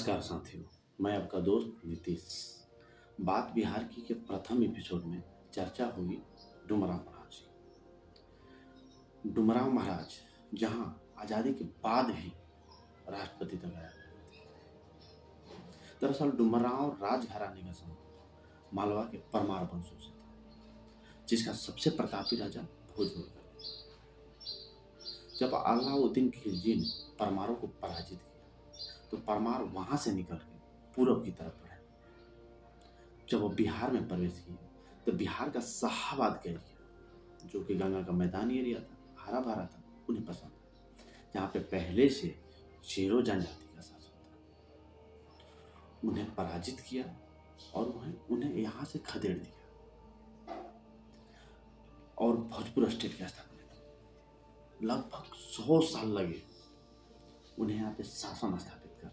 नमस्कार साथियों, मैं आपका दोस्त नीतीश। बात बिहार की के प्रथम एपिसोड में चर्चा हुई डुमराव महाराज की। डुमराव महाराज जहां आज़ादी के बाद भी राष्ट्रपति तक आया। दरअसल डुमराव राजघराने का संबंध मालवा के परमार वंशों से था, जिसका सबसे प्रतापी राजा भोज हुआ। जब अलाउद्दीन खिलजी ने परमारों को पराजित किया तो परमार वहां से निकल के पूरब की तरफ बढ़े। जब वो बिहार में प्रवेश किए तो बिहार का शाहाबाद का एरिया, जो कि गंगा का मैदानी एरिया था, हरा भरा था, उन्हें पसंद था, जहाँ पे पहले से शेरो जनजाति का शासन था। उन्हें पराजित किया और उन्हें यहाँ से खदेड़ दिया और भोजपुर स्टेट की स्थापना की। लगभग 100 साल लगे उन्हें यहाँ पे शासन स्थापित कर,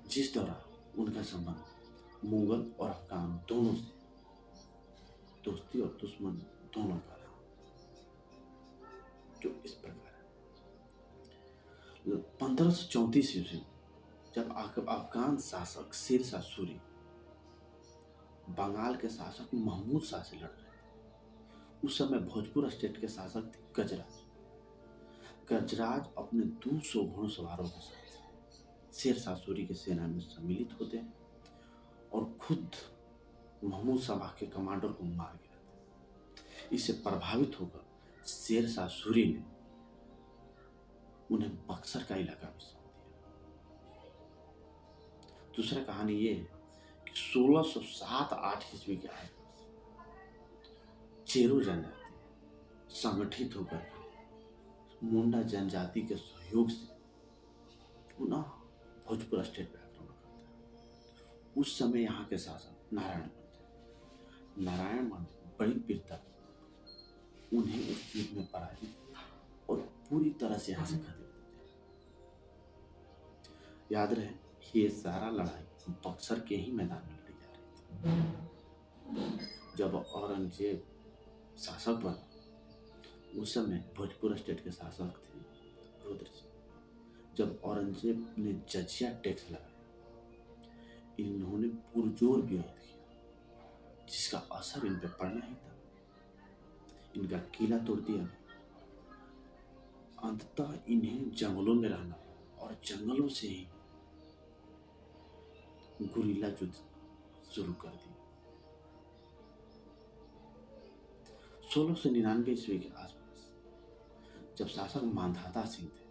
जिस दौरान उनका संबंध मुगल और अफगान दोनों से दोस्ती और दुश्मन दोनों का रहा, जो इस प्रकार है। 1534 ईस्वी जब अफगान शासक शेरशाह सूरी बंगाल के शासक महमूद शाह से लड़ रहे थे, उस समय भोजपुर स्टेट के शासक थे गजराज। गजराज अपने 200 घुड़सवारों के साथ शेरशाह सूरी की सेना में सम्मिलित होते हैं और खुद महमूद शाह के कमांडर को मार गिराते। इससे प्रभावित होकर शेरशाह सूरी ने उन्हें बक्सर का इलाका भी सौंप दिया। दूसरा कहानी ये है कि 1607-8 ईस्वी के आसपास चेरो जनजाति संगठित होकर मुंडा जनजाति के सहयोग से पुनः भोजपुर स्टेट पर आक्रमण करता है। उस समय यहाँ के शासक नारायण थे। नारायण बड़ी वीरता उन्हें उस युद्ध में पराजित और पूरी तरह से यहाँ से खदेड़ देते हैं। याद रहे, ये सारा लड़ाई बक्सर के ही मैदान में लड़ी जा रही थी। जब औरंगजेब शासक बना, उस समय भोजपुर स्टेट के शासक थे रुद्र सिंह। जब औरंगजेब ने जजिया टैक्स लगाया, इन्होंने पुरजोर विरोध किया, जिसका असर इन पे पड़ना ही था। इनका किला तोड़ दिया। अंततः इन्हें जंगलों में रहना और जंगलों से ही गुरिल्ला युद्ध शुरू कर दी। 1699 ईस्वी के आसपास जब शासक मांधाता सिंह थे,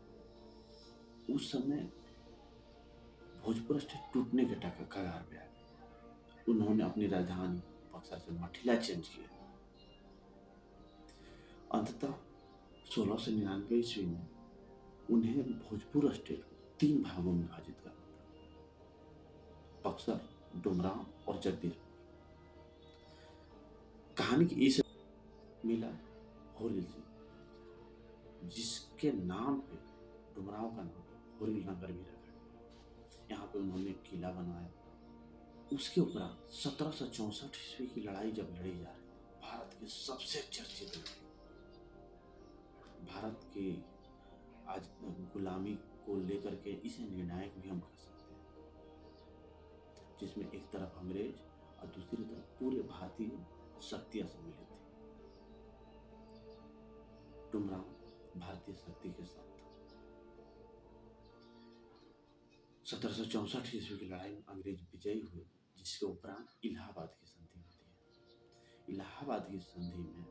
उस समय भोजपुर स्टेट टूटने के कगार पे आ गया। उन्होंने अपनी राजधानी बक्सर से मठिला चेंज किया। अंततः 1699 ईस्वी में उन्हें भोजपुर स्टेट को 3 भागों में विभाजित करना था: बक्सर, डुमराव और जगदीशपुर। कहानी की इस मिला होरिल सिंह, जिसके नाम पे डुमराव का नाम होरिल नगर भी रखा गया। यहाँ पे उन्होंने किला बनवाया। उसके उपरांत 1764 ईस्वी की लड़ाई जब लड़ी जा रही, भारत की सबसे चर्चित लड़ाई, भारत के आज गुलामी को लेकर के इसे निर्णायक भी हम कह सकते हैं, जिसमें एक तरफ अंग्रेज और दूसरी तरफ पूरे भारतीय शक्तियां सम्मिलित थी। डुमराव भारतीय शक्ति के साथ था। 1764 ईस्वी की लड़ाई में अंग्रेज विजयी हुए, जिसके उपरांत इलाहाबाद की संधि होती है। इलाहाबाद की संधि में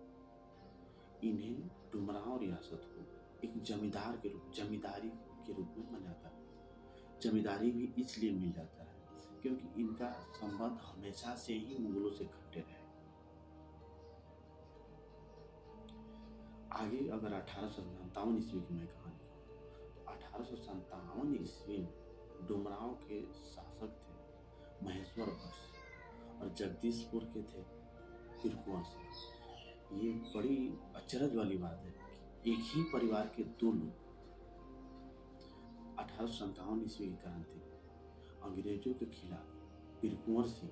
इन्हें डुमराव रियासत को एक जमींदारी के रूप में मान्यता मिली। जमींदारी भी इसलिए मिल जाता है क्योंकि इनका संबंध हमेशा से ही मुगलों से खट्टे रहे। आगे अगर 1857 ईस्वी की मैं कहानी कहूँ तो 1857 ईस्वी में डुमराव के शासक थे महेश्वर बख्श और जगदीशपुर के थे पीर-कुंवर सिंह। ये बड़ी अचरज वाली बात है कि एक ही परिवार के 2 लोग 1857 ईस्वी की क्रांति में अंग्रेजों के खिलाफ पीर-कुंवर सिंह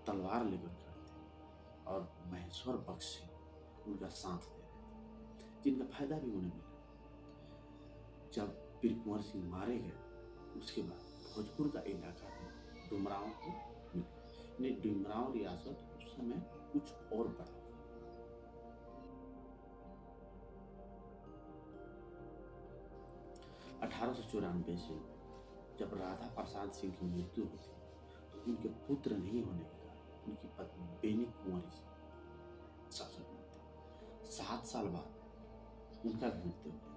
तलवार लेकर खड़े थे और महेश्वर बख्श सिंह उनका साथ दे रहे थे, जिनका फायदा भी उन्हें मिला। जब पीर-कुंवर सिंह मारे गए, उसके बाद भोजपुर का इलाका भी डुमरांव को मिला। यानी डुमरांव रियासत उस समय कुछ और बड़ा था। 1894 से जब राधा प्रसाद सिंह की मृत्यु होती तो उनके पुत्र नहीं होने के कारण उनकी पत्नी बेनी कुंवरी शासन में थी। 7 साल बाद उनका भी मृत्यु हो गया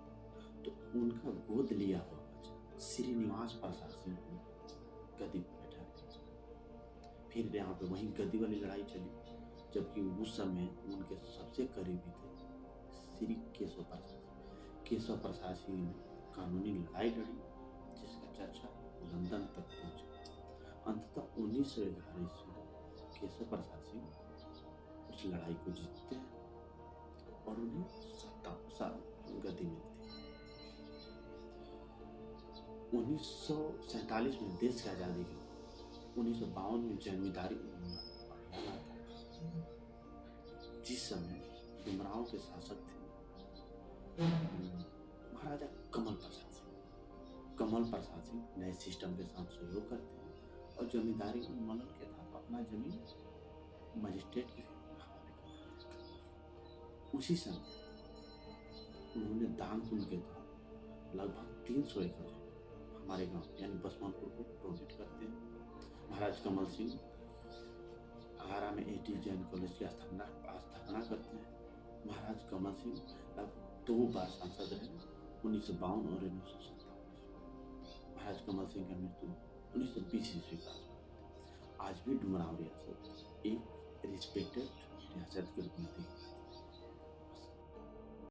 तो उनका गोद लिया हुआ बच्चा श्रीनिवास प्रसाद सिंह को गद्दी पर बैठा दिया। फिर यहाँ पे वहीं गद्दी वाली लड़ाई चली, जबकि उस समय उनके सबसे करीबी थे श्री केशव प्रसाद सिंह ने कानूनी लड़ाई लड़ी, जिसका चर्चा लंदन तक पहुंचा। अंततः 1911 ईस्वी में केशव प्रसाद सिंह उस लड़ाई को जीतते हैं और उन्हें 57 गद्दी मिलती है। 1947 में देश की आज़ादी के बाद 1952 में जमींदारी उन्मूलन अभियान आता है, जिस समय डुमरांव के शासक थे महाराजा कमल प्रसाद सिंह नए सिस्टम के साथ सहयोग करते हैं और जमींदारी उन्मूलन के तहत अपना जमीन मजिस्ट्रेट के हवाले कर देते हैं। उसी समय उन्होंने दान पुण्य के तहत लगभग 300 एकड़ जमीन हमारे गांव यानी बसमानपुर को डोनेट करते हैं। महाराज कमल सिंह आगरा में एटी जैन कॉलेज की स्थापना करते हैं। महाराज कमल सिंह लगभग 2 बार सांसद रहे, 1952 और 1957। महाराज कमल सिंह की मृत्यु 1920 ईस्वी का आज भी डुमरांव रियासत एक रिस्पेक्टेड रियासत के रूप में थी।